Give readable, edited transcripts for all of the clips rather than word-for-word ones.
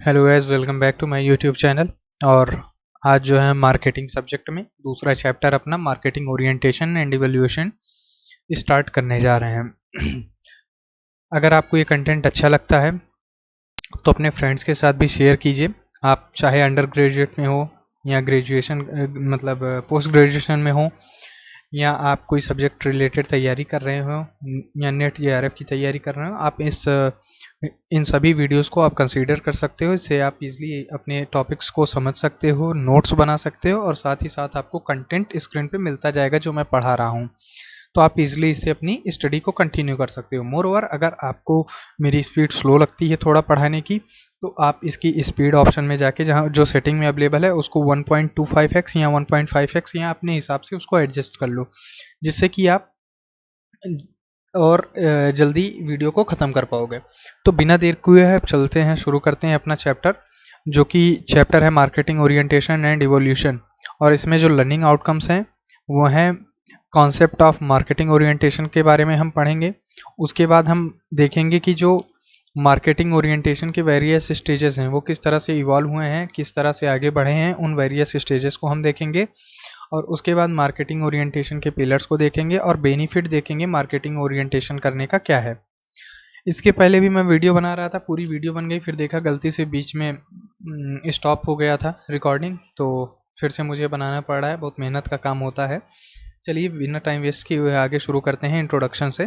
Hello guys, welcome back to my YouTube channel. और आज जो है मार्केटिंग सब्जेक्ट में दूसरा चैप्टर अपना marketing orientation and evaluation start करने जा रहे हैं। अगर आपको ये कंटेंट अच्छा लगता है तो अपने फ्रेंड्स के साथ भी शेयर कीजिए। आप चाहे अंडर ग्रेजुएट में हो या ग्रेजुएशन मतलब पोस्ट ग्रेजुएशन में हो, या आप कोई सब्जेक्ट रिलेटेड तैयारी कर रहे हो या नेट जेआरएफ की तैयारी कर रहे हो, आप इन सभी वीडियोस को आप कंसीडर कर सकते हो। इससे आप इजीली अपने टॉपिक्स को समझ सकते हो, नोट्स बना सकते हो और साथ ही साथ आपको कंटेंट स्क्रीन पे मिलता जाएगा जो मैं पढ़ा रहा हूँ। तो आप इजीली इससे अपनी स्टडी को कंटिन्यू कर सकते हो। मोर ओवर, अगर आपको मेरी स्पीड स्लो लगती है थोड़ा पढ़ाने की, तो आप इसकी स्पीड ऑप्शन में जाके जहाँ जो सेटिंग में अवेलेबल है उसको 1.25x या 1.5x या अपने हिसाब से उसको एडजस्ट कर लो, जिससे कि आप और जल्दी वीडियो को ख़त्म कर पाओगे। तो बिना देर किए अब चलते हैं, शुरू करते हैं अपना चैप्टर, जो कि चैप्टर है मार्केटिंग ओरिएंटेशन एंड इवोल्यूशन। और इसमें जो लर्निंग आउटकम्स हैं वो हैं कॉन्सेप्ट ऑफ मार्केटिंग ओरिएंटेशन के बारे में हम पढ़ेंगे। उसके बाद हम देखेंगे कि जो मार्केटिंग ओरिएंटेशन के वेरियस स्टेजेस हैं वो किस तरह से इवॉल्व हुए हैं, किस तरह से आगे बढ़े हैं, उन वेरियस स्टेजेस को हम देखेंगे। और उसके बाद मार्केटिंग ओरिएंटेशन के पिलर्स को देखेंगे और बेनिफिट देखेंगे मार्केटिंग ओरिएंटेशन करने का क्या है। इसके पहले भी मैं वीडियो बना रहा था, पूरी वीडियो बन गई, फिर देखा गलती से बीच में स्टॉप हो गया था रिकॉर्डिंग, तो फिर से मुझे बनाना पड़ रहा है। बहुत मेहनत का काम होता है। चलिए बिना टाइम वेस्ट किए हुए आगे शुरू करते हैं इंट्रोडक्शन से।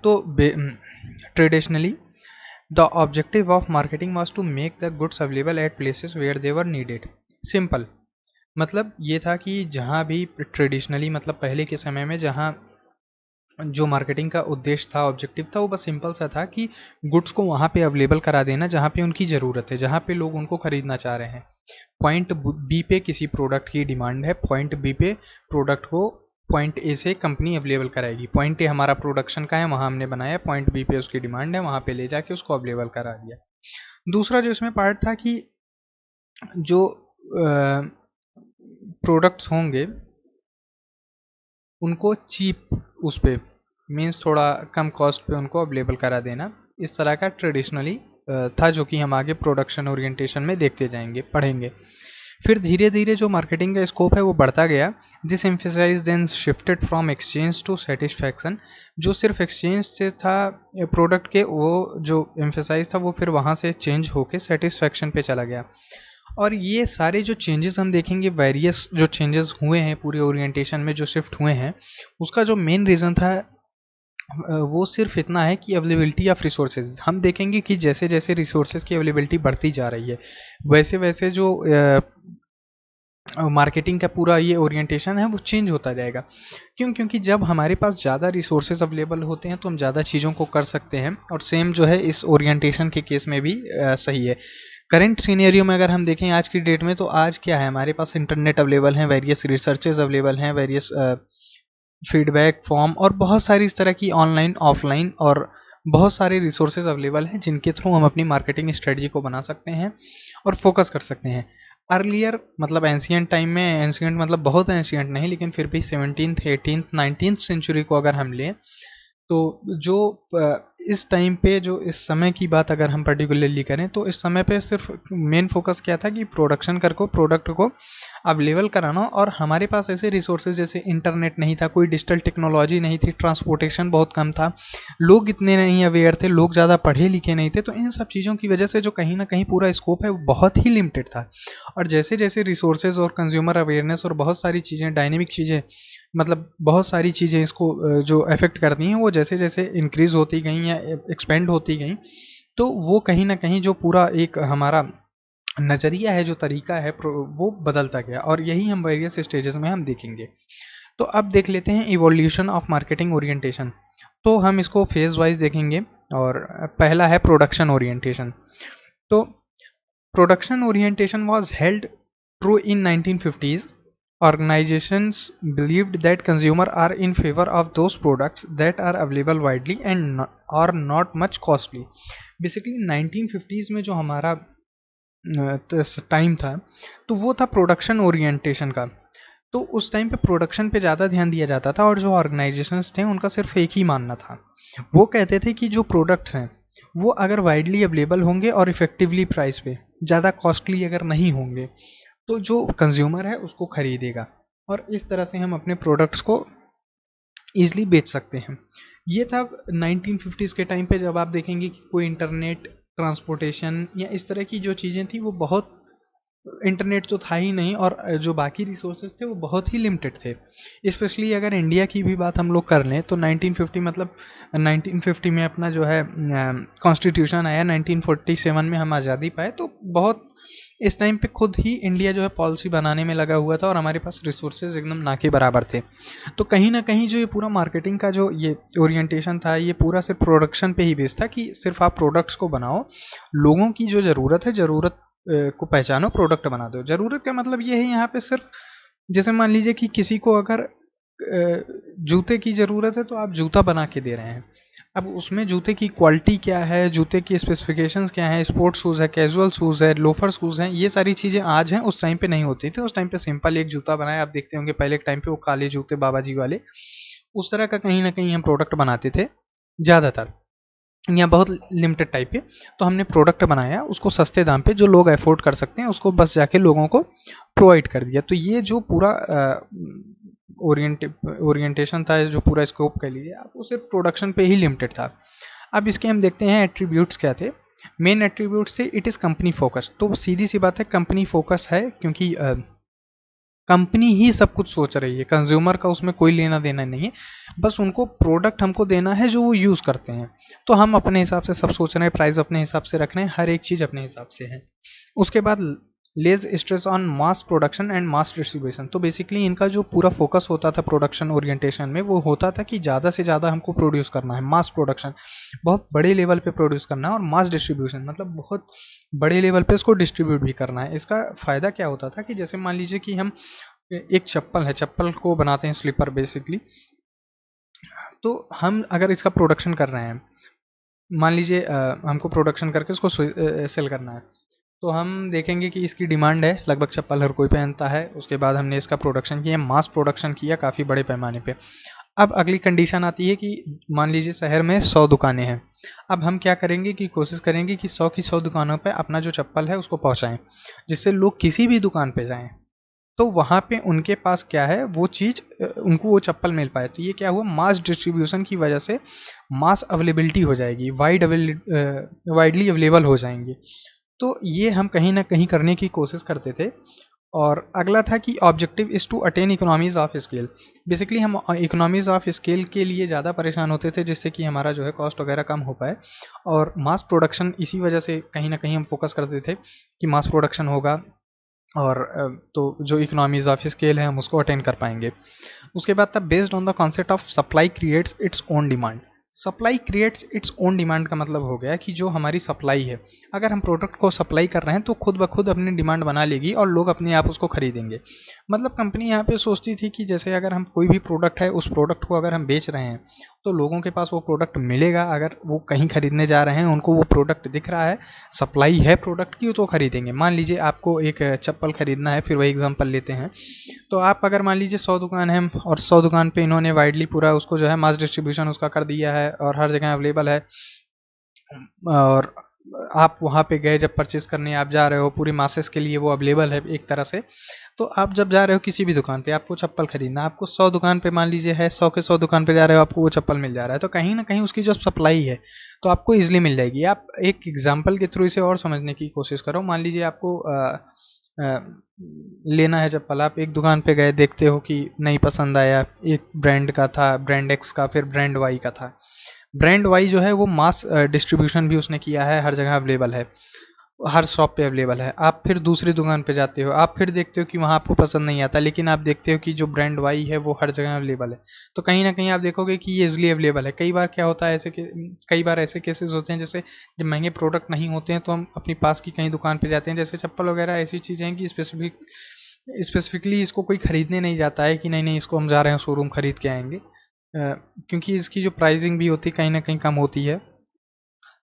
तो traditionally the objective of marketing was to make the goods available at places where they were needed. Simple मतलब ये था कि जहाँ भी ट्रेडिशनली मतलब पहले के समय में जहाँ जो मार्केटिंग का उद्देश्य था, ऑब्जेक्टिव था, वो बस सिंपल सा था कि गुड्स को वहाँ पे अवेलेबल करा देना जहाँ पे उनकी ज़रूरत है, जहाँ पे लोग उनको ख़रीदना चाह रहे हैं। पॉइंट बी पे किसी प्रोडक्ट की डिमांड है, पॉइंट बी पे प्रोडक्ट को पॉइंट ए से कंपनी अवेलेबल कराएगी। पॉइंट ए हमारा प्रोडक्शन का है, वहाँ हमने बनाया, पॉइंट बी पे उसकी डिमांड है, वहाँ पे ले जाके उसको अवेलेबल करा दिया। दूसरा जो इसमें पार्ट था कि जो प्रोडक्ट्स होंगे उनको चीप उस पे मीन्स थोड़ा कम कॉस्ट पे उनको अवेलेबल करा देना, इस तरह का ट्रेडिशनली था, जो कि हम आगे प्रोडक्शन ओरिएंटेशन में देखते जाएंगे, पढ़ेंगे। फिर धीरे धीरे जो मार्केटिंग का स्कोप है वो बढ़ता गया। This emphasise then shifted from exchange to satisfaction. जो सिर्फ एक्सचेंज से था प्रोडक्ट के, वो जो एम्फेसाइज था वो फिर वहाँ से चेंज होके सेटिस्फैक्शन पे चला गया। और ये सारे जो चेंजेस हम देखेंगे, वेरियस जो चेंजेस हुए हैं पूरे ओरिएंटेशन में जो शिफ्ट हुए हैं, उसका जो मेन रीज़न था वो सिर्फ इतना है कि अवेलेबिलिटी ऑफ रिसोर्सेज। हम देखेंगे कि जैसे जैसे रिसोर्सेज की अवेलेबिलिटी बढ़ती जा रही है, वैसे वैसे जो मार्केटिंग का पूरा ये ओरिएंटेशन है वो चेंज होता जाएगा। क्यों? क्योंकि जब हमारे पास ज़्यादा रिसोर्सेज अवेलेबल होते हैं तो हम ज़्यादा चीज़ों को कर सकते हैं। और सेम जो है इस ओरिएंटेशन के केस में भी सही है। करंट सीनेरियो में अगर हम देखें आज की डेट में, तो आज क्या है, हमारे पास इंटरनेट अवेलेबल हैं, वेरियस रिसर्चेज अवेलेबल हैं, वेरियस फीडबैक फॉर्म और बहुत सारी इस तरह की ऑनलाइन ऑफलाइन और बहुत सारे रिसोर्सेज अवेलेबल हैं जिनके थ्रू हम अपनी मार्केटिंग स्ट्रेटजी को बना सकते हैं और फोकस कर सकते हैं। अर्लियर मतलब एंशियंट टाइम में, एंशियंट मतलब बहुत एंशियंट नहीं लेकिन फिर भी 17th 18th 19th सेंचुरी को अगर हम लें, तो जो इस टाइम पे, जो इस समय की बात अगर हम पर्टिकुलरली करें, तो इस समय पे सिर्फ मेन फोकस क्या था कि प्रोडक्शन कर को प्रोडक्ट को अवेलेबल कराना। और हमारे पास ऐसे रिसोर्सेज जैसे इंटरनेट नहीं था, कोई डिजिटल टेक्नोलॉजी नहीं थी, ट्रांसपोर्टेशन बहुत कम था, लोग इतने नहीं अवेयर थे, लोग ज़्यादा पढ़े लिखे नहीं थे। तो इन सब चीज़ों की वजह से जो कहीं ना कहीं पूरा स्कोप है वो बहुत ही लिमिटेड था। और जैसे जैसे रिसोर्सेज और कंज्यूमर अवेयरनेस और बहुत सारी चीज़ें, डायनेमिक चीज़ें, मतलब बहुत सारी चीज़ें इसको जो अफेक्ट करती हैं, वो जैसे जैसे इंक्रीज़ होती गई या एक्सपेंड होती गई, तो वो कहीं ना कहीं जो पूरा एक हमारा नज़रिया है, जो तरीका है, वो बदलता गया। और यही हम वेरियस स्टेजेस में हम देखेंगे। तो अब देख लेते हैं इवोल्यूशन ऑफ मार्केटिंग ओरिएंटेशन। तो हम इसको फेज वाइज देखेंगे। और पहला है प्रोडक्शन ओरिएंटेशन। तो production orientation was held true in 1950s. Organizations believed that consumers are in favor of those products that are available widely and are not much costly. Basically 1950s में जो हमारा time था, तो वो था production orientation का। तो उस टाइम पे प्रोडक्शन पे ज़्यादा ध्यान दिया जाता था और जो ऑर्गेनाइजेशंस थे उनका सिर्फ एक ही मानना था। वो कहते थे कि जो प्रोडक्ट्स हैं वो अगर वाइडली अवेलेबल होंगे और इफ़ेक्टिवली प्राइस पे, ज़्यादा कॉस्टली अगर नहीं होंगे, तो जो कंज्यूमर है उसको खरीदेगा, और इस तरह से हम अपने प्रोडक्ट्स को ईज़िली बेच सकते हैं। ये था 1950s के टाइम पे, जब आप देखेंगे कि कोई इंटरनेट, ट्रांसपोर्टेशन या इस तरह की जो चीज़ें थी वो बहुत, इंटरनेट तो था ही नहीं, और जो बाकी रिसोर्सेज थे वो बहुत ही लिमिटेड थे। स्पेशली अगर इंडिया की भी बात हम लोग कर लें तो 1950 मतलब 1950 में अपना जो है कॉन्स्टिट्यूशन आया, 1947 में हम आज़ादी पाए, तो बहुत इस टाइम पे खुद ही इंडिया जो है पॉलिसी बनाने में लगा हुआ था, और हमारे पास रिसोर्सेज एकदम ना के बराबर थे। तो कहीं ना कहीं जो ये पूरा मार्केटिंग का जो ये ओरिएंटेशन था, ये पूरा सिर्फ प्रोडक्शन पे ही बेस्ड था, कि सिर्फ आप प्रोडक्ट्स को बनाओ, लोगों की जो ज़रूरत है, ज़रूरत को पहचानो, प्रोडक्ट बना दो। ज़रूरत का मतलब ये है यहाँ पे सिर्फ, जैसे मान लीजिए कि किसी को अगर जूते की ज़रूरत है तो आप जूता बना के दे रहे हैं। अब उसमें जूते की क्वालिटी क्या है, जूते की स्पेसिफिकेशंस क्या है, स्पोर्ट्स शूज़ है, कैजुअल शूज़ है, लोफर शूज़ हैं, ये सारी चीज़ें आज हैं, उस टाइम पे नहीं होती थी। उस टाइम पे सिंपल एक जूता बनाया, आप देखते होंगे पहले के टाइम पे वो काले जूते बाबा जी वाले, उस तरह का कहीं ना कहीं हम प्रोडक्ट बनाते थे ज़्यादातर, या बहुत लिमिटेड टाइप के। तो हमने प्रोडक्ट बनाया, उसको सस्ते दाम पे जो लोग अफोर्ड कर सकते हैं उसको बस जाके लोगों को प्रोवाइड कर दिया। तो ये जो पूरा ओरिएंटेशन था, जो पूरा स्कोप कह लीजिए आप, वो सिर्फ प्रोडक्शन पे ही लिमिटेड था। अब इसके हम देखते हैं एट्रीब्यूट्स क्या थे। मेन एट्रीब्यूट्स थे, इट इज़ कंपनी फोकस। तो सीधी सी बात है, कंपनी फोकस है, क्योंकि कंपनी ही सब कुछ सोच रही है, कंज्यूमर का उसमें कोई लेना देना नहीं है, बस उनको प्रोडक्ट हमको देना है जो वो यूज़ करते हैं। तो हम अपने हिसाब से सब सोच रहे हैं, प्राइस अपने हिसाब से रख रहे हैं, हर एक चीज़ अपने हिसाब से है। उसके बाद lays stress on mass production and mass distribution. तो बेसिकली इनका जो पूरा फोकस होता था प्रोडक्शन ओरिएंटेशन में, वो होता था कि ज़्यादा से ज़्यादा हमको प्रोड्यूस करना है, मास प्रोडक्शन, बहुत बड़े लेवल पे प्रोड्यूस करना है, और मास डिस्ट्रीब्यूशन मतलब बहुत बड़े लेवल पे इसको डिस्ट्रीब्यूट भी करना है। इसका फ़ायदा क्या होता था कि जैसे मान लीजिए कि हम, एक चप्पल है, चप्पल को बनाते हैं स्लीपर बेसिकली, तो हम अगर इसका प्रोडक्शन कर रहे हैं, मान लीजिए हमको प्रोडक्शन करके उसको सेल करना है, तो हम देखेंगे कि इसकी डिमांड है, लगभग चप्पल हर कोई पहनता है। उसके बाद हमने इसका प्रोडक्शन किया, मास प्रोडक्शन किया काफ़ी बड़े पैमाने पे। अब अगली कंडीशन आती है कि मान लीजिए शहर में 100 दुकानें हैं। अब हम क्या करेंगे कि कोशिश करेंगे कि 100 की 100 दुकानों पे अपना जो चप्पल है उसको पहुंचाएं, जिससे लोग किसी भी दुकान पे जाएं तो वहाँ पे उनके पास क्या है वो चीज़, उनको वो चप्पल मिल पाए। तो ये क्या हुआ, मास डिस्ट्रीब्यूशन की वजह से मास अवेलेबिलिटी हो जाएगी, वाइडली अवेलेबल हो जाएंगे। तो ये हम कहीं ना कहीं करने की कोशिश करते थे। और अगला था कि objective is to attain economies of scale. Basically हम इकोनॉमीज़ ऑफ स्केल के लिए ज़्यादा परेशान होते थे, जिससे कि हमारा जो है कॉस्ट वगैरह कम हो पाए, और मास प्रोडक्शन इसी वजह से कहीं ना कहीं हम फोकस करते थे कि मास प्रोडक्शन होगा, और तो जो इकोनॉमीज़ ऑफ स्केल है हम उसको अटेन कर पाएंगे। उसके बाद था based on the concept of supply creates its own demand. Supply creates its own demand का मतलब हो गया कि जो हमारी सप्लाई है, अगर हम प्रोडक्ट को सप्लाई कर रहे हैं तो खुद ब खुद अपनी डिमांड बना लेगी और लोग अपने आप उसको खरीदेंगे। मतलब कंपनी यहाँ पे सोचती थी कि जैसे अगर हम कोई भी प्रोडक्ट है, उस प्रोडक्ट को अगर हम बेच रहे हैं तो लोगों के पास वो प्रोडक्ट मिलेगा। अगर वो कहीं खरीदने जा रहे हैं, उनको वो प्रोडक्ट दिख रहा है, सप्लाई है प्रोडक्ट की, तो खरीदेंगे। मान लीजिए आपको एक चप्पल खरीदना है, फिर वही एग्जांपल लेते हैं, तो आप अगर मान लीजिए 100 दुकान है और 100 दुकान पे इन्होंने वाइडली पूरा उसको जो है मास डिस्ट्रीब्यूशन उसका कर दिया है और हर जगह अवेलेबल है, और आप वहाँ पे गए, जब परचेस करने आप जा रहे हो, पूरी मासेस के लिए वो अवेलेबल है एक तरह से। तो आप जब जा रहे हो किसी भी दुकान पे, आपको चप्पल खरीदना, आपको 100 दुकान पे मान लीजिए है, 100 के 100 दुकान पे जा रहे हो, आपको वो चप्पल मिल जा रहा है, तो कहीं ना कहीं उसकी जो सप्लाई है तो आपको ईजिली मिल जाएगी। आप एक एग्जाम्पल के थ्रू इसे और समझने की कोशिश करो। मान लीजिए आपको लेना है चप्पल, आप एक दुकान पे गए, देखते हो कि नहीं पसंद आया, एक ब्रांड का था, ब्रांड एक्स का, फिर ब्रांड वाई का था। ब्रांड वाई जो है वो मास डिस्ट्रीब्यूशन भी उसने किया है, हर जगह अवेलेबल है, हर शॉप पे अवेलेबल है। आप फिर दूसरी दुकान पे जाते हो, आप फिर देखते हो कि वहाँ आपको पसंद नहीं आता, लेकिन आप देखते हो कि जो ब्रांड वाई है वो हर जगह अवेलेबल है, तो कहीं ना कहीं आप देखोगे कि ये इजली अवेलेबल है। कई बार क्या होता है ऐसे, कई बार ऐसे केसेस होते हैं, जैसे जब महंगे प्रोडक्ट नहीं होते हैं तो हम अपनी पास की कहीं दुकान पे जाते हैं, जैसे चप्पल वगैरह ऐसी चीज़ें हैं कि स्पेसिफिकली इसको कोई ख़रीदने नहीं जाता है कि नहीं नहीं इसको हम जा रहे हैं शोरूम ख़रीद के आएंगे, क्योंकि इसकी जो प्राइसिंग भी होती है कहीं ना कहीं कम होती है।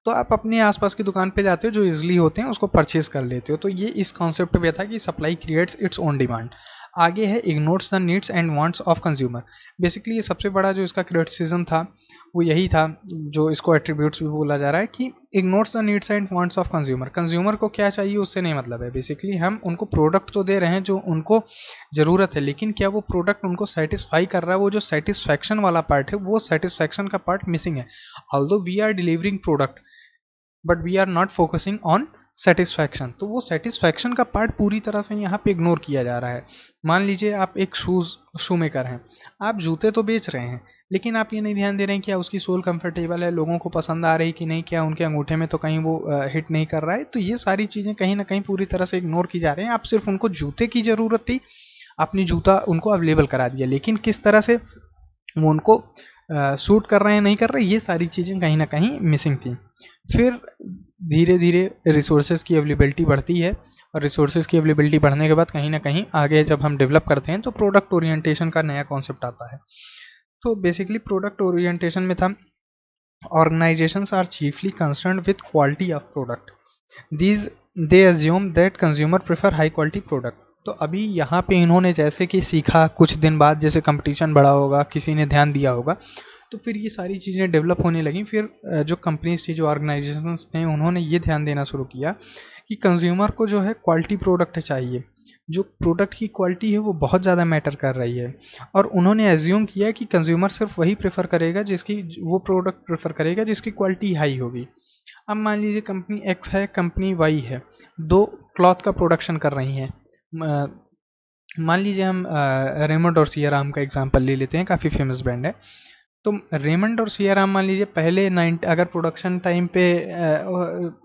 तो आप अपने आसपास की दुकान पे जाते हो, जो इजीली होते हैं उसको परचेज कर लेते हो। तो ये इस कॉन्सेप्ट पे था कि supply creates its own demand. आगे है ignores the needs and wants of consumer. Basically ये सबसे बड़ा जो इसका क्रिटिसिज्म था वो यही था, जो इसको एट्रीब्यूट्स भी बोला जा रहा है कि ignores the needs and wants of consumer. Consumer को क्या चाहिए उससे नहीं मतलब है। बेसिकली हम उनको प्रोडक्ट तो दे रहे हैं जो उनको ज़रूरत है, लेकिन क्या वो प्रोडक्ट उनको सेटिस्फाई कर रहा है? वो जो सेटिस्फैक्शन वाला पार्ट है, वो सेटिस्फैक्शन का पार्ट मिसिंग है। Although we are delivering product but we are not focusing on satisfaction. तो वो सेटिस्फैक्शन का पार्ट पूरी तरह से यहाँ पे इग्नोर किया जा रहा है। मान लीजिए आप एक शू मेकर हैं, आप जूते तो बेच रहे हैं, लेकिन आप ये नहीं ध्यान दे रहे हैं क्या उसकी सोल कंफर्टेबल है, लोगों को पसंद आ रही कि नहीं, क्या उनके अंगूठे में तो कहीं वो हिट नहीं कर रहा है। तो ये सारी चीज़ें कहीं ना कहीं पूरी तरह से इग्नोर की जा रही हैं। आप सिर्फ उनको जूते की ज़रूरत थी, आपने जूता उनको अवेलेबल करा दिया, लेकिन किस तरह से वो उनको सूट कर रहे हैं नहीं कर रहे, ये सारी चीज़ें कहीं ना कहीं मिसिंग थी। फिर धीरे धीरे रिसोर्सेज की अवेलेबिलिटी बढ़ती है, और रिसोर्सेज की अवेलेबिलिटी बढ़ने के बाद कहीं ना कहीं आगे जब हम डेवलप करते हैं तो प्रोडक्ट ओरिएंटेशन का नया कॉन्सेप्ट आता है। तो बेसिकली प्रोडक्ट ओरिएंटेशन में था, organisations are chiefly concerned with quality of product, these they assume that consumer prefer high quality product. तो अभी यहाँ पे इन्होंने जैसे कि सीखा, कुछ दिन बाद जैसे कंपटीशन बढ़ा होगा, किसी ने ध्यान दिया होगा, तो फिर ये सारी चीज़ें डेवलप होने लगी। फिर जो कंपनीज थी, जो ऑर्गेनाइजेशंस थे, उन्होंने ये ध्यान देना शुरू किया कि कंज्यूमर को जो है क्वालिटी प्रोडक्ट चाहिए, जो प्रोडक्ट की क्वालिटी है वो बहुत ज़्यादा मैटर कर रही है। और उन्होंने एज्यूम किया कि कंज्यूमर सिर्फ वही प्रेफर करेगा जिसकी, वो प्रोडक्ट प्रेफर करेगा जिसकी क्वालिटी हाई होगी। अब मान लीजिए कंपनी एक्स है, कंपनी वाई है, दो क्लॉथ का प्रोडक्शन कर रही हैं। मान लीजिए हम रेमंड और सियाराम का एग्जांपल ले लेते हैं, काफ़ी फेमस ब्रांड है। तो रेमंड और सियाराम मान लीजिए पहले अगर प्रोडक्शन टाइम पे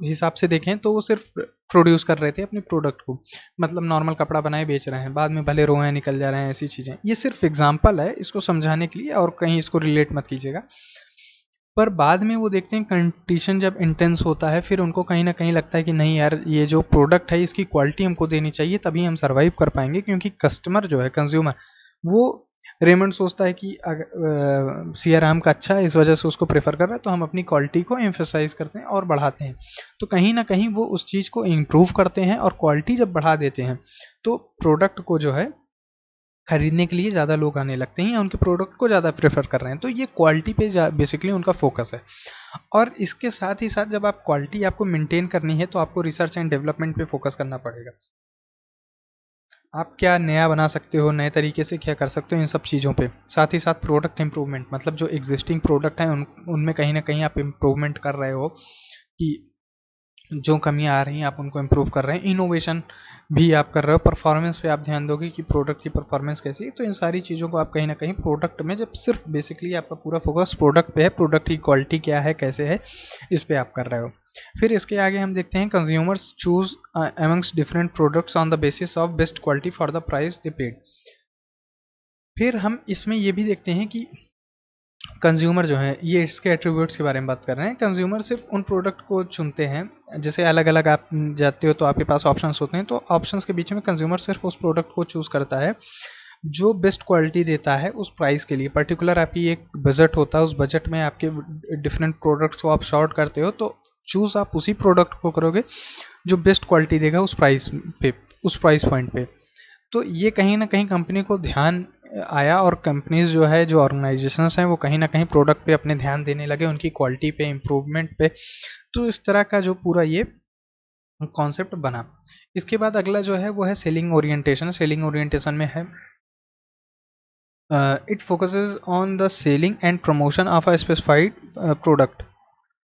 हिसाब से देखें तो वो सिर्फ प्रोड्यूस कर रहे थे अपने प्रोडक्ट को, मतलब नॉर्मल कपड़ा बनाए बेच रहे हैं, बाद में भले रोए निकल जा रहे हैं, ऐसी चीज़ें। ये सिर्फ एग्जांपल है इसको समझाने के लिए, और कहीं इसको रिलेट मत कीजिएगा। पर बाद में वो देखते हैं कंपटीशन जब इंटेंस होता है, फिर उनको कहीं ना कहीं लगता है कि नहीं यार, ये जो प्रोडक्ट है इसकी क्वालिटी हमको देनी चाहिए, तभी हम सर्वाइव कर पाएंगे। क्योंकि कस्टमर जो है, कंज्यूमर, वो रेमंड सोचता है कि सियाराम का अच्छा है, इस वजह से उसको प्रेफर कर रहा है, तो हम अपनी क्वालिटी को एम्फेसाइज करते हैं और बढ़ाते हैं। तो कहीं ना कहीं वो उस चीज़ को इम्प्रूव करते हैं, और क्वालिटी जब बढ़ा देते हैं तो प्रोडक्ट को जो है खरीदने के लिए ज़्यादा लोग आने लगते हैं, या उनके प्रोडक्ट को ज़्यादा प्रेफर कर रहे हैं। तो ये क्वालिटी पे बेसिकली उनका फोकस है। और इसके साथ ही साथ जब आप क्वालिटी आपको मेंटेन करनी है तो आपको रिसर्च एंड डेवलपमेंट पे फोकस करना पड़ेगा। आप क्या नया बना सकते हो, नए तरीके से क्या कर सकते हो, इन सब चीज़ों पे। साथ ही साथ प्रोडक्ट इम्प्रूवमेंट, मतलब जो एग्जिस्टिंग प्रोडक्ट हैं उनमें कहीं ना कहीं आप इम्प्रूवमेंट कर रहे हो, कि जो कमियां आ रही हैं आप उनको इम्प्रूव कर रहे हैं। इनोवेशन भी आप कर रहे हो, परफॉर्मेंस पे आप ध्यान दोगे कि प्रोडक्ट की परफॉर्मेंस कैसी है। तो इन सारी चीज़ों को आप कहीं ना कहीं प्रोडक्ट में, जब सिर्फ बेसिकली आपका पूरा फोकस प्रोडक्ट पे है, प्रोडक्ट की क्वालिटी क्या है, कैसे है, इस पे आप कर रहे हो। फिर इसके आगे हम देखते हैं consumers choose amongst different products on the basis of best quality for the price they paid. फिर हम इसमें ये भी देखते हैं कि कंज्यूमर जो है, ये इसके एट्रीब्यूट्स के बारे में बात कर रहे हैं। कंज्यूमर सिर्फ उन प्रोडक्ट को चुनते हैं, जैसे अलग अलग आप जाते हो तो आपके पास ऑप्शंस होते हैं, तो ऑप्शंस के बीच में कंज्यूमर सिर्फ उस प्रोडक्ट को चूज़ करता है जो बेस्ट क्वालिटी देता है उस प्राइस के लिए। पर्टिकुलर आपकी एक बजट होता है, उस बजट में आपके डिफरेंट प्रोडक्ट्स को आप शॉर्ट करते हो, तो चूज़ आप उसी प्रोडक्ट को करोगे जो बेस्ट क्वालिटी देगा उस प्राइस पे, उस प्राइस पॉइंट पे। तो ये कहीं ना कहीं कंपनी को ध्यान आया, और कंपनीज जो है, जो ऑर्गेनाइजेशंस हैं, वो कहीं ना कहीं प्रोडक्ट पे अपने ध्यान देने लगे, उनकी क्वालिटी पे, इम्प्रूवमेंट पे। तो इस तरह का जो पूरा ये कॉन्सेप्ट बना। इसके बाद अगला जो है वो है सेलिंग ओरिएंटेशन। सेलिंग ओरिएंटेशन में है it focuses on the selling and promotion of a specified product.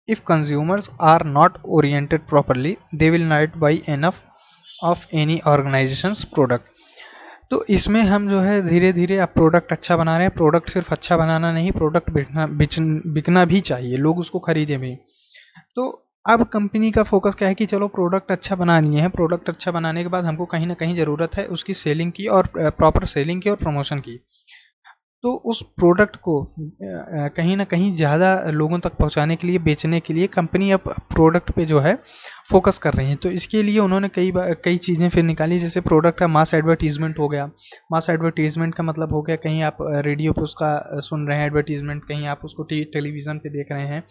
If consumers are not oriented properly they will not buy enough of any organisations product. तो इसमें हम जो है धीरे धीरे आप प्रोडक्ट अच्छा बना रहे हैं। प्रोडक्ट सिर्फ अच्छा बनाना नहीं, प्रोडक्ट बिकना भी चाहिए, लोग उसको खरीदें भी। तो अब कंपनी का फोकस क्या है कि चलो प्रोडक्ट अच्छा बनानी है, प्रोडक्ट अच्छा बनाने के बाद हमको कहीं ना कहीं ज़रूरत है उसकी सेलिंग की, और प्रॉपर सेलिंग की और प्रमोशन की। तो उस प्रोडक्ट को कहीं ना कहीं ज़्यादा लोगों तक पहुंचाने के लिए, बेचने के लिए कंपनी अब प्रोडक्ट पे जो है फोकस कर रही है। तो इसके लिए उन्होंने कई चीज़ें फिर निकाली, जैसे प्रोडक्ट का मास एडवर्टीजमेंट हो गया। मास एडवर्टीजमेंट का मतलब हो गया, कहीं आप रेडियो पे उसका सुन रहे हैं एडवर्टीजमेंट, कहीं आप उसको टेलीविज़न पे देख रहे हैं,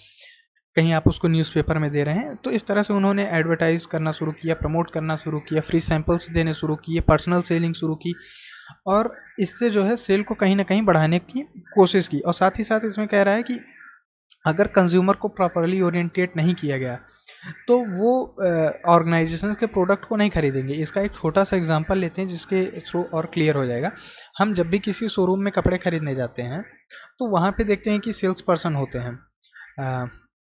कहीं आप उसको न्यूज़पेपर में दे रहे हैं। तो इस तरह से उन्होंने एडवर्टाइज़ करना शुरू किया, प्रमोट करना शुरू किया, फ्री सैंपल्स देने शुरू किए, पर्सनल सेलिंग शुरू की और इससे जो है सेल को कहीं ना कहीं बढ़ाने की कोशिश की। और साथ ही साथ इसमें कह रहा है कि अगर कंज्यूमर को प्रॉपरली ओरिएंटेट नहीं किया गया तो वो ऑर्गेनाइजेशंस के प्रोडक्ट को नहीं खरीदेंगे। इसका एक छोटा सा एग्जांपल लेते हैं जिसके थ्रू और क्लियर हो जाएगा। हम जब भी किसी शोरूम में कपड़े खरीदने जाते हैं तो वहाँ पे देखते हैं कि सेल्स पर्सन होते हैं।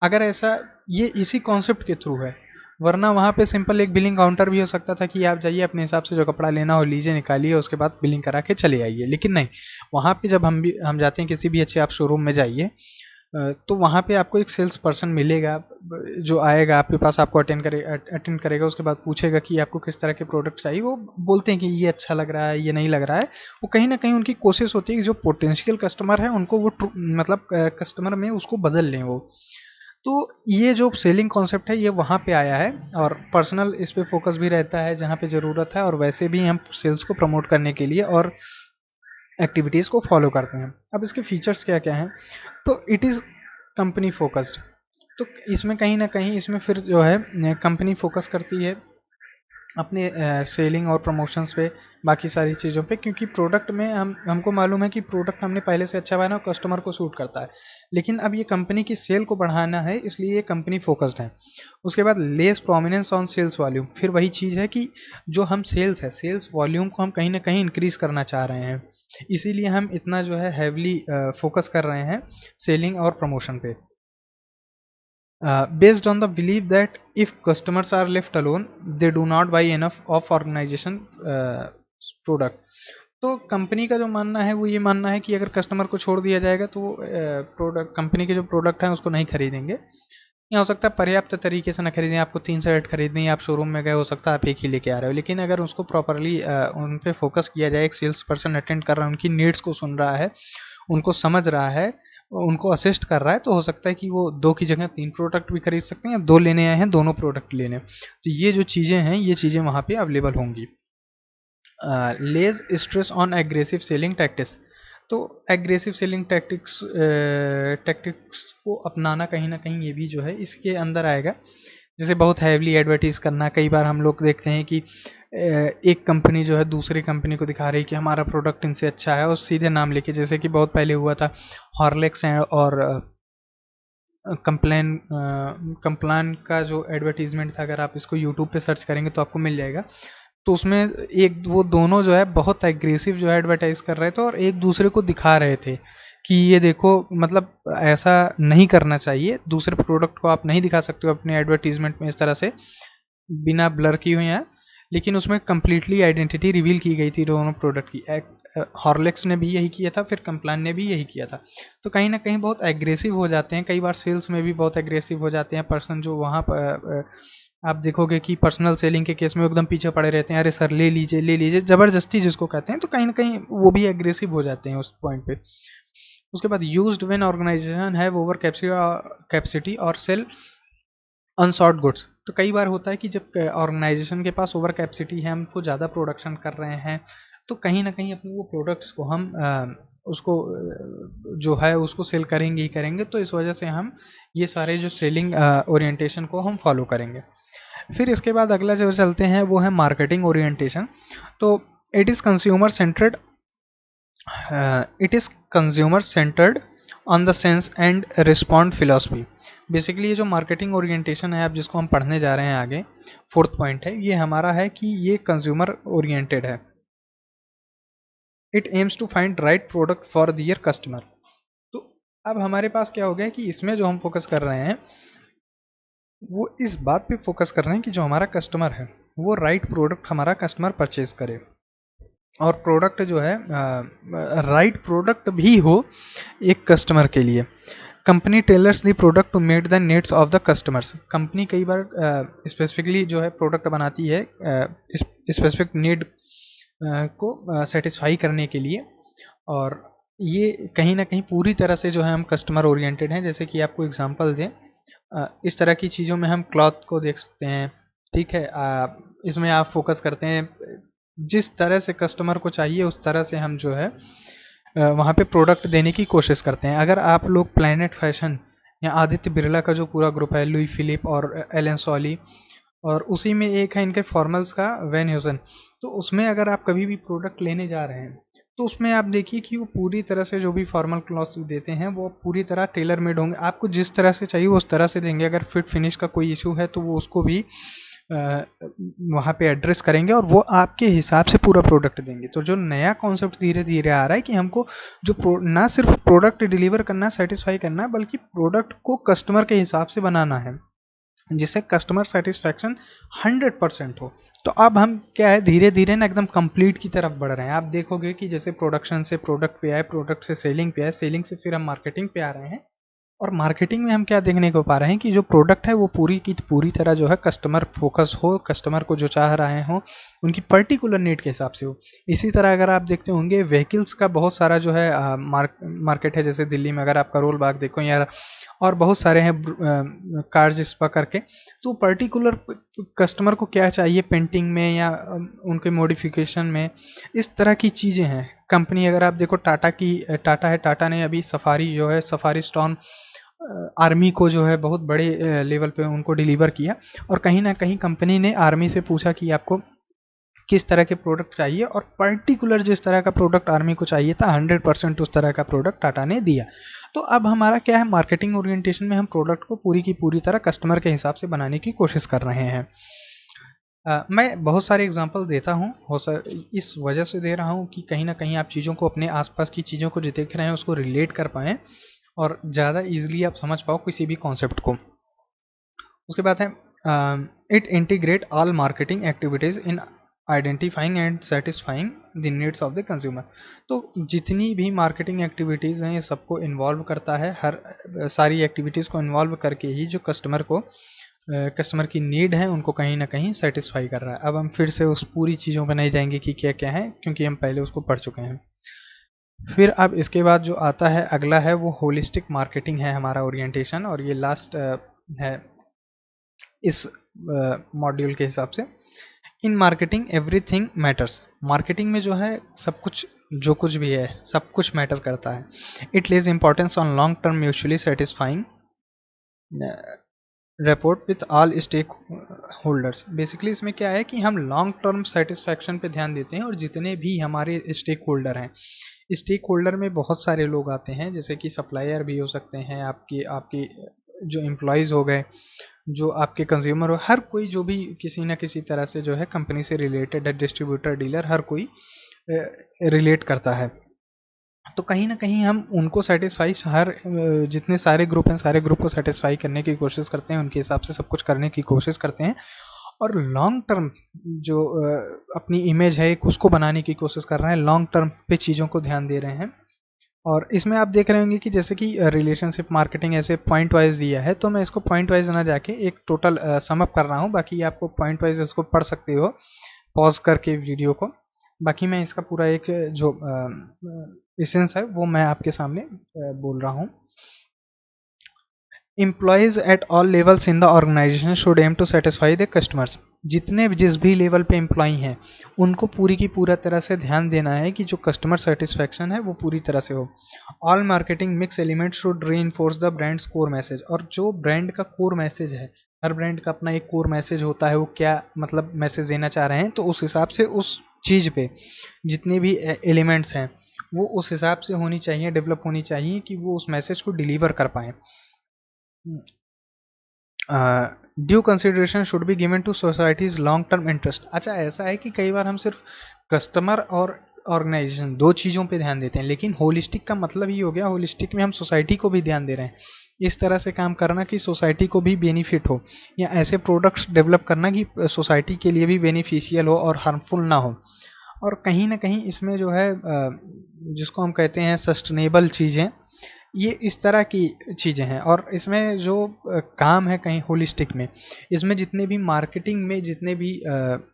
अगर ऐसा ये इसी कॉन्सेप्ट के थ्रू है, वरना वहाँ पे सिंपल एक बिलिंग काउंटर भी हो सकता था कि आप जाइए अपने हिसाब से जो कपड़ा लेना हो लीजिए, निकालिए, उसके बाद बिलिंग करा के चले आइए। लेकिन नहीं, वहाँ पे जब हम जाते हैं किसी भी अच्छे आप शोरूम में जाइए तो वहाँ पे आपको एक सेल्स पर्सन मिलेगा जो आएगा आपके पास, आपको अटेंड करेगा, उसके बाद पूछेगा कि आपको किस तरह के प्रोडक्ट चाहिए। वो बोलते हैं कि ये अच्छा लग रहा है, ये नहीं लग रहा है। वो कहीं ना कहीं उनकी कोशिश होती है कि जो पोटेंशियल कस्टमर है उनको वो मतलब कस्टमर में उसको बदल लें वो। तो ये जो सेलिंग कॉन्सेप्ट है ये वहाँ पे आया है और पर्सनल इस पे फोकस भी रहता है जहाँ पे ज़रूरत है, और वैसे भी हम सेल्स को प्रमोट करने के लिए और एक्टिविटीज़ को फॉलो करते हैं। अब इसके फीचर्स क्या क्या हैं, तो इट इज़ कंपनी फोकस्ड। तो इसमें कहीं ना कहीं इसमें फिर जो है कंपनी फोकस करती है अपने सेलिंग और प्रमोशंस पे, बाकी सारी चीज़ों पे, क्योंकि प्रोडक्ट में हमको मालूम है कि प्रोडक्ट हमने पहले से अच्छा बनाया और कस्टमर को सूट करता है। लेकिन अब ये कंपनी की सेल को बढ़ाना है, इसलिए ये कंपनी फोकस्ड है। उसके बाद less prominence on sales volume, फिर वही चीज़ है कि जो हम सेल्स है, सेल्स वॉल्यूम को हम कहीं ना कहीं इंक्रीज़ करना चाह रहे हैं, इसीलिए हम इतना जो है हैवली फोकस कर रहे हैं सेलिंग और प्रमोशन पे। Based on the belief that if customers are left alone, they do not buy enough of organization product। तो कंपनी का जो मानना है वो ये मानना है कि अगर कस्टमर को छोड़ दिया जाएगा तो प्रोडक्ट, कंपनी के जो प्रोडक्ट हैं उसको नहीं खरीदेंगे। या हो सकता है पर्याप्त तरीके से ना खरीदें, आपको 3 शर्ट खरीदनी है, आप शोरूम में गए, हो सकता है आप एक ही लेके आ रहे हो। लेकिन अगर उसको प्रॉपरली उन पे फोकस किया जाए, एक सेल्स पर्सन अटेंड कर रहा है, उनकी नीड्स को सुन रहा है, उनको समझ रहा है, उनको असिस्ट कर रहा है, तो हो सकता है कि वो 2 की जगह 3 प्रोडक्ट भी खरीद सकते हैं, या 2 लेने आए हैं दोनों प्रोडक्ट लेने। तो ये जो चीज़ें हैं ये चीज़ें वहाँ पे अवेलेबल होंगी। Lays stress on aggressive selling tactics, तो एग्रेसिव सेलिंग टैक्टिक्स को अपनाना कहीं ना कहीं ये भी जो है इसके अंदर आएगा। जैसे बहुत हैवली एडवर्टीज़ करना, कई बार हम लोग देखते हैं कि एक कंपनी जो है दूसरी कंपनी को दिखा रही है कि हमारा प्रोडक्ट इनसे अच्छा है, और सीधे नाम लेके, जैसे कि बहुत पहले हुआ था हॉर्लिक्स और कंप्लान का जो एडवर्टीजमेंट था, अगर आप इसको यूट्यूब पे सर्च करेंगे तो आपको मिल जाएगा। तो उसमें एक वो दोनों जो है बहुत एग्रेसिव जो है एडवर्टाइज कर रहे थे और एक दूसरे को दिखा रहे थे कि ये देखो, मतलब ऐसा नहीं करना चाहिए, दूसरे प्रोडक्ट को आप नहीं दिखा सकते हो अपने एडवर्टीजमेंट में इस तरह से बिना ब्लर की हुई है। लेकिन उसमें कम्प्लीटली आइडेंटिटी रिवील की गई थी दोनों प्रोडक्ट की। हॉर्लिक्स ने भी यही किया था, फिर कंप्लान ने भी यही किया था। तो कहीं ना कहीं बहुत एग्रेसिव हो जाते हैं, कई बार सेल्स में भी बहुत एग्रेसिव हो जाते हैं पर्सन जो वहाँ पर आप देखोगे कि पर्सनल सेलिंग के केस में एकदम पीछे पड़े रहते हैं, अरे सर ले लीजिए ले लीजिए, ज़बरदस्ती जिसको कहते हैं। तो कहीं ना कहीं वो भी एग्रेसिव हो जाते हैं उस पॉइंट पे। उसके बाद used when organisation have over capacity और सेल अनसॉर्ट गुड्स, तो कई बार होता है कि जब ऑर्गेनाइजेशन के पास ओवर कैपेसिटी है, हम वो ज़्यादा प्रोडक्शन कर रहे हैं, तो कहीं ना कहीं अपने वो प्रोडक्ट्स को हम उसको जो है उसको सेल करेंगे ही करेंगे। तो इस वजह से हम ये सारे जो सेलिंग ओरिएंटेशन को हम फॉलो करेंगे। फिर इसके बाद अगला जो चलते हैं वो है मार्केटिंग ओरिएंटेशन। तो it is consumer centred on the sense and respond philosophy. Basically ये जो मार्केटिंग ओरिएंटेशन है, आप जिसको हम पढ़ने जा रहे हैं आगे, 4th पॉइंट है, ये हमारा है कि ये कंज्यूमर ओरिएंटेड है। It aims to find right product for their customer. तो अब हमारे पास क्या हो गया कि इसमें जो हम फोकस कर रहे हैं वो इस बात पे फोकस कर रहे हैं कि जो हमारा कस्टमर है वो राइट प्रोडक्ट हमारा कस्टमर परचेज करे, और प्रोडक्ट जो है राइट प्रोडक्ट भी हो एक कस्टमर के लिए। Company tailors the product to meet the needs of the customers. Company कई बार स्पेसिफिकली जो है प्रोडक्ट बनाती है स्पेसिफिक नीड को सेटिस्फाई करने के लिए, और ये कहीं ना कहीं पूरी तरह से जो है हम कस्टमर ओरिएंटेड हैं। जैसे कि आपको एग्जांपल दें, इस तरह की चीज़ों में हम क्लॉथ को देख सकते हैं, ठीक है। इसमें आप फोकस करते हैं जिस तरह से कस्टमर को चाहिए उस तरह से हम जो है वहाँ पे प्रोडक्ट देने की कोशिश करते हैं। अगर आप लोग प्लैनेट फैशन या आदित्य बिरला का जो पूरा ग्रुप है, लुई फिलिप और एलन सॉली, और उसी में एक है इनके फॉर्मल्स का वैन ह्यूजन। तो उसमें अगर आप कभी भी प्रोडक्ट लेने जा रहे हैं तो उसमें आप देखिए कि वो पूरी तरह से जो भी फॉर्मल क्लॉथ्स देते हैं वो पूरी तरह टेलर मेड होंगे, आपको जिस तरह से चाहिए वो उस तरह से देंगे। अगर फिट फिनिश का कोई इशू है तो वो उसको भी वहाँ पे एड्रेस करेंगे और वो आपके हिसाब से पूरा प्रोडक्ट देंगे। तो जो नया कॉन्सेप्ट धीरे धीरे आ रहा है कि हमको जो ना सिर्फ प्रोडक्ट डिलीवर करना, सेटिस्फाई करना, बल्कि प्रोडक्ट को कस्टमर के हिसाब से बनाना है जिससे कस्टमर सेटिस्फैक्शन 100% हो। तो अब हम क्या है, धीरे धीरे ना एकदम कंप्लीट की तरफ बढ़ रहे हैं। आप देखोगे कि जैसे प्रोडक्शन से प्रोडक्ट पे आए, प्रोडक्ट से सेलिंग पे आए, सेलिंग से फिर हम मार्केटिंग पे आ रहे हैं। और मार्केटिंग में हम क्या देखने को पा रहे हैं कि जो प्रोडक्ट है वो पूरी की पूरी तरह जो है कस्टमर फोकस हो, कस्टमर को जो चाह रहे हो उनकी पर्टिकुलर नीड के हिसाब से हो। इसी तरह अगर आप देखते होंगे व्हीकल्स का बहुत सारा जो है मार्केट है, जैसे दिल्ली में अगर आप करोल बाग देखो या और बहुत सारे हैं कार्स जिसपा करके, तो पर्टिकुलर कस्टमर को क्या चाहिए पेंटिंग में या उनके मॉडिफिकेशन में, इस तरह की चीज़ें हैं। कंपनी अगर आप देखो टाटा है, टाटा ने अभी सफारी जो है, सफारी स्टॉर्म आर्मी को जो है बहुत बड़े लेवल पे उनको डिलीवर किया। और कहीं ना कहीं कंपनी ने आर्मी से पूछा कि आपको किस तरह के प्रोडक्ट चाहिए, और पर्टिकुलर जिस तरह का प्रोडक्ट आर्मी को चाहिए था 100% उस तरह का प्रोडक्ट टाटा ने दिया। तो अब हमारा क्या है, मार्केटिंग ओरिएंटेशन में हम प्रोडक्ट को पूरी की पूरी तरह कस्टमर के हिसाब से बनाने की कोशिश कर रहे हैं। मैं बहुत सारे एग्जांपल देता हूँ, इस वजह से दे रहा हूँ कि कहीं ना कहीं आप चीज़ों को, अपने आसपास की चीज़ों को जो देख रहे हैं उसको रिलेट कर पाएँ और ज़्यादा इजीली आप समझ पाओ किसी भी कॉन्सेप्ट को। उसके बाद है it integrate all marketing activities in identifying and satisfying the needs of the consumer. तो जितनी भी मार्केटिंग एक्टिविटीज़ हैं ये सबको इन्वॉल्व करता है, हर सारी एक्टिविटीज़ को इन्वॉल्व करके ही जो कस्टमर की नीड है उनको कहीं ना कहीं सेटिस्फाई कर रहा है। अब हम फिर से उस पूरी चीज़ों पर नहीं जाएंगे कि क्या क्या है, क्योंकि हम पहले उसको पढ़ चुके हैं। फिर अब इसके बाद जो आता है अगला है वो होलिस्टिक मार्केटिंग है हमारा ओरिएंटेशन, और ये लास्ट है इस मॉड्यूल के हिसाब से। In marketing everything matters. Marketing में जो है सब कुछ, जो कुछ भी है सब कुछ मैटर करता है। It lays importance on long term mutually satisfying report with all stakeholders. Basically इसमें क्या है कि हम लॉन्ग टर्म सेटिस्फैक्शन पे ध्यान देते हैं, और जितने भी हमारे स्टेक होल्डर हैं, स्टेक होल्डर में बहुत सारे लोग आते हैं, जैसे कि सप्लायर भी हो सकते हैं, आपकी जो एम्प्लॉयज़ हो गए, जो आपके कंज्यूमर हो, हर कोई जो भी किसी ना किसी तरह से जो है कंपनी से रिलेटेड है, डिस्ट्रीब्यूटर, डीलर, हर कोई रिलेट करता है। तो कहीं ना कहीं हम उनको सेटिस्फाई, जितने सारे ग्रुप हैं सारे ग्रुप को सेटिस्फाई करने की कोशिश करते हैं, उनके हिसाब से सब कुछ करने की कोशिश करते हैं, और लॉन्ग टर्म जो अपनी इमेज है एक उसको बनाने की कोशिश कर रहे हैं, लॉन्ग टर्म पे चीज़ों को ध्यान दे रहे हैं। और इसमें आप देख रहे होंगे कि जैसे कि रिलेशनशिप मार्केटिंग ऐसे पॉइंट वाइज दिया है, तो मैं इसको पॉइंट वाइज ना जाके एक टोटल सम अप कर रहा हूँ, बाकी आपको पॉइंट वाइज इसको पढ़ सकते हो पॉज करके वीडियो को। बाकी मैं इसका पूरा एक जो एसेंस है वो मैं आपके सामने बोल रहा हूँ। Employees at all levels in the organisation should aim to satisfy the customers. जिस भी लेवल पे एम्प्लॉई हैं उनको पूरी की पूरा तरह से ध्यान देना है कि जो कस्टमर सेटिस्फैक्शन है वो पूरी तरह से हो। All marketing mix element should reinforce the brands core message. और जो ब्रांड का कोर मैसेज है, हर ब्रांड का अपना एक कोर मैसेज होता है, वो क्या मतलब मैसेज देना चाह रहे हैं, तो उस हिसाब से उस चीज़ पे जितने भी एलिमेंट्स हैं वो उस हिसाब से होनी चाहिए, डेवलप होनी चाहिए कि वो उस मैसेज को डिलीवर कर पाएँ। Due consideration should be given to society's long term interest. अच्छा, ऐसा है कि कई बार हम सिर्फ कस्टमर और ऑर्गेनाइजेशन दो चीज़ों पे ध्यान देते हैं, लेकिन होलिस्टिक का मतलब ही हो गया, होलिस्टिक में हम सोसाइटी को भी ध्यान दे रहे हैं। इस तरह से काम करना कि सोसाइटी को भी बेनिफिट हो, या ऐसे प्रोडक्ट्स डेवलप करना कि सोसाइटी के लिए भी बेनिफिशियल हो और हार्मफुल ना हो। और कहीं ना कहीं इसमें जो है जिसको हम कहते हैं सस्टेनेबल चीज़ें, ये इस तरह की चीज़ें हैं। और इसमें जो काम है कहीं होलिस्टिक में, इसमें जितने भी मार्केटिंग में जितने भी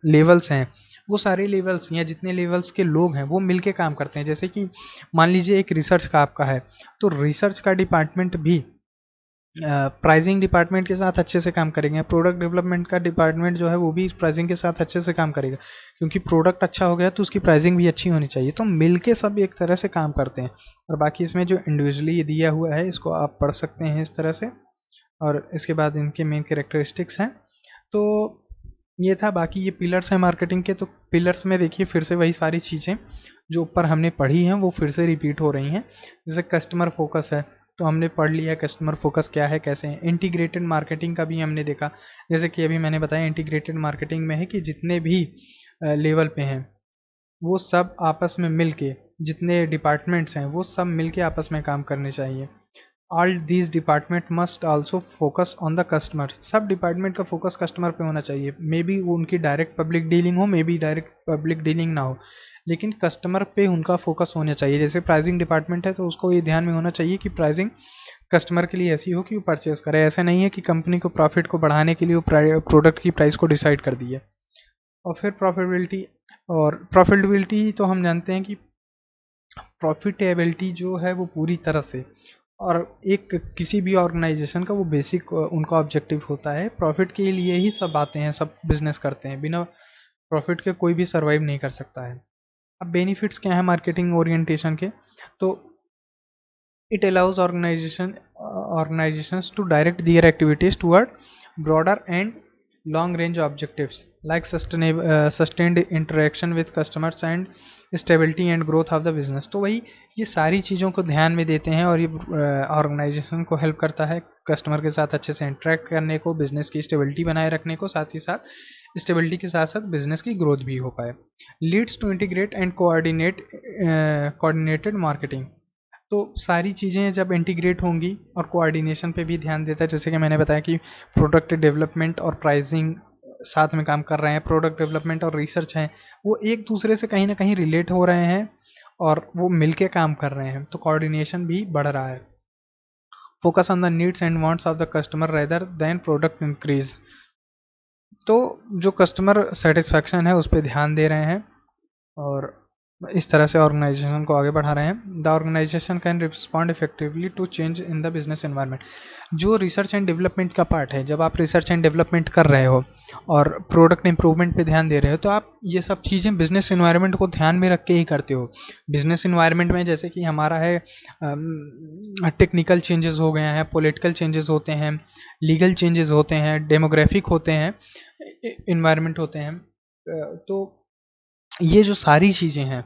लेवल्स हैं, वो सारे लेवल्स या जितने लेवल्स के लोग हैं वो मिलके काम करते हैं। जैसे कि मान लीजिए एक रिसर्च का आपका है, तो रिसर्च का डिपार्टमेंट भी प्राइसिंग डिपार्टमेंट के साथ अच्छे से काम करेंगे। प्रोडक्ट डेवलपमेंट का डिपार्टमेंट जो है वो भी प्राइसिंग के साथ अच्छे से काम करेगा, क्योंकि प्रोडक्ट अच्छा हो गया तो उसकी प्राइसिंग भी अच्छी होनी चाहिए। तो मिलके सब एक तरह से काम करते हैं। और बाकी इसमें जो इंडिविजुअली दिया हुआ है इसको आप पढ़ सकते हैं इस तरह से, और इसके बाद इनके मेन कैरेक्टरिस्टिक्स हैं। तो ये था। बाकी ये पिलर्स हैं मार्केटिंग के। तो पिलर्स में देखिए फिर से वही सारी चीज़ें जो ऊपर हमने पढ़ी हैं वो फिर से रिपीट हो रही हैं। जैसे कस्टमर फोकस है तो हमने पढ़ लिया कस्टमर फोकस क्या है, कैसे है। इंटीग्रेटेड मार्केटिंग का भी हमने देखा, जैसे कि अभी मैंने बताया इंटीग्रेटेड मार्केटिंग में है कि जितने भी लेवल पे हैं वो सब आपस में मिल के, जितने डिपार्टमेंट्स हैं वो सब मिल के आपस में काम करने चाहिए। All these department must also focus on the customer. सब डिपार्टमेंट का फोकस कस्टमर पे होना चाहिए। मे बी उनकी डायरेक्ट पब्लिक डीलिंग हो, may be direct public dealing ना हो, लेकिन कस्टमर पे उनका फोकस होना चाहिए। जैसे प्राइसिंग डिपार्टमेंट है तो उसको ये ध्यान में होना चाहिए कि प्राइसिंग कस्टमर के लिए ऐसी हो कि वो परचेस करे। ऐसा नहीं है कि कंपनी को प्रॉफिट को बढ़ाने के लिए वो प्रोडक्ट की प्राइस को डिसाइड कर दिए। और फिर प्रॉफिटेबिलिटी। और प्रॉफिटेबिलिटी तो हम जानते हैं कि प्रॉफिटेबिलिटी जो है वो पूरी तरह से, और एक किसी भी ऑर्गेनाइजेशन का वो बेसिक उनका ऑब्जेक्टिव होता है। प्रॉफिट के लिए ही सब आते हैं, सब बिजनेस करते हैं। बिना प्रॉफिट के कोई भी सर्वाइव नहीं कर सकता है। अब बेनिफिट्स क्या है मार्केटिंग ओरिएंटेशन के? तो it allows organizations to direct their activities toward broader and long range objectives like sustained interaction with customers and stability and growth of the business। तो वही ये सारी चीज़ों को ध्यान में देते हैं और ये ऑर्गेनाइजेशन को हेल्प करता है कस्टमर के साथ अच्छे से इंटरेक्ट करने को, बिजनेस की स्टेबिलिटी बनाए रखने को, साथ ही साथ स्टेबिलिटी के साथ साथ बिजनेस की ग्रोथ भी हो पाए। Leads to integrate and coordinated marketing. तो सारी चीज़ें जब इंटीग्रेट होंगी, और कोऑर्डिनेशन पे भी ध्यान देता है। जैसे कि मैंने बताया कि प्रोडक्ट डेवलपमेंट और प्राइसिंग साथ में काम कर रहे हैं, प्रोडक्ट डेवलपमेंट और रिसर्च हैं वो एक दूसरे से कहीं ना कहीं रिलेट हो रहे हैं और वो मिलके काम कर रहे हैं, तो कोऑर्डिनेशन भी बढ़ रहा है। Focus on the needs and wants of the customer rather than product increase. तो जो कस्टमर सेटिस्फैक्शन है उस पर ध्यान दे रहे हैं और इस तरह से ऑर्गेनाइजेशन को आगे बढ़ा रहे हैं। The organisation can respond effectively to change in the business environment. जो रिसर्च एंड डेवलपमेंट का पार्ट है, जब आप रिसर्च एंड डेवलपमेंट कर रहे हो और प्रोडक्ट इंप्रूवमेंट पे ध्यान दे रहे हो, तो आप ये सब चीज़ें बिजनेस एनवायरनमेंट को ध्यान में रख के ही करते हो। बिजनेस एनवायरनमेंट में जैसे कि हमारा है टेक्निकल चेंजेस हो गए हैं, पॉलिटिकल चेंजेस होते हैं, लीगल चेंजेस होते हैं, डेमोग्राफिक होते हैं, इन्वायरमेंट होते हैं। तो ये जो सारी चीज़ें हैं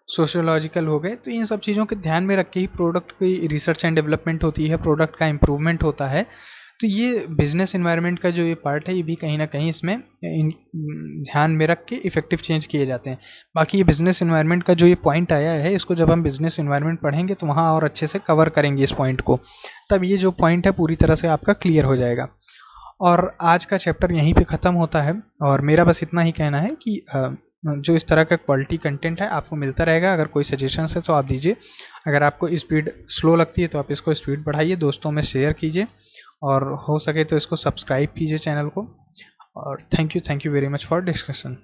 सोशियोलॉजिकल हो गए, तो इन सब चीज़ों के ध्यान में रख के ही प्रोडक्ट की रिसर्च एंड डेवलपमेंट होती है, प्रोडक्ट का इम्प्रूवमेंट होता है। तो ये बिजनेस एनवायरनमेंट का जो ये पार्ट है ये भी कहीं ना कहीं इसमें ध्यान में रख के इफेक्टिव चेंज किए जाते हैं। बाकी ये बिजनेस एनवायरनमेंट का जो ये पॉइंट आया है, इसको जब हम बिजनेस एनवायरनमेंट पढ़ेंगे तो वहाँ और अच्छे से कवर करेंगे इस पॉइंट को, तब ये जो पॉइंट है पूरी तरह से आपका क्लियर हो जाएगा। और आज का चैप्टर यहीं पे ख़त्म होता है। और मेरा बस इतना ही कहना है कि जो इस तरह का क्वालिटी कंटेंट है आपको मिलता रहेगा। अगर कोई सजेशंस है तो आप दीजिए। अगर आपको स्पीड स्लो लगती है तो आप इसको स्पीड बढ़ाइए, दोस्तों में शेयर कीजिए, और हो सके तो इसको सब्सक्राइब कीजिए चैनल को। और thank you very much for discussion.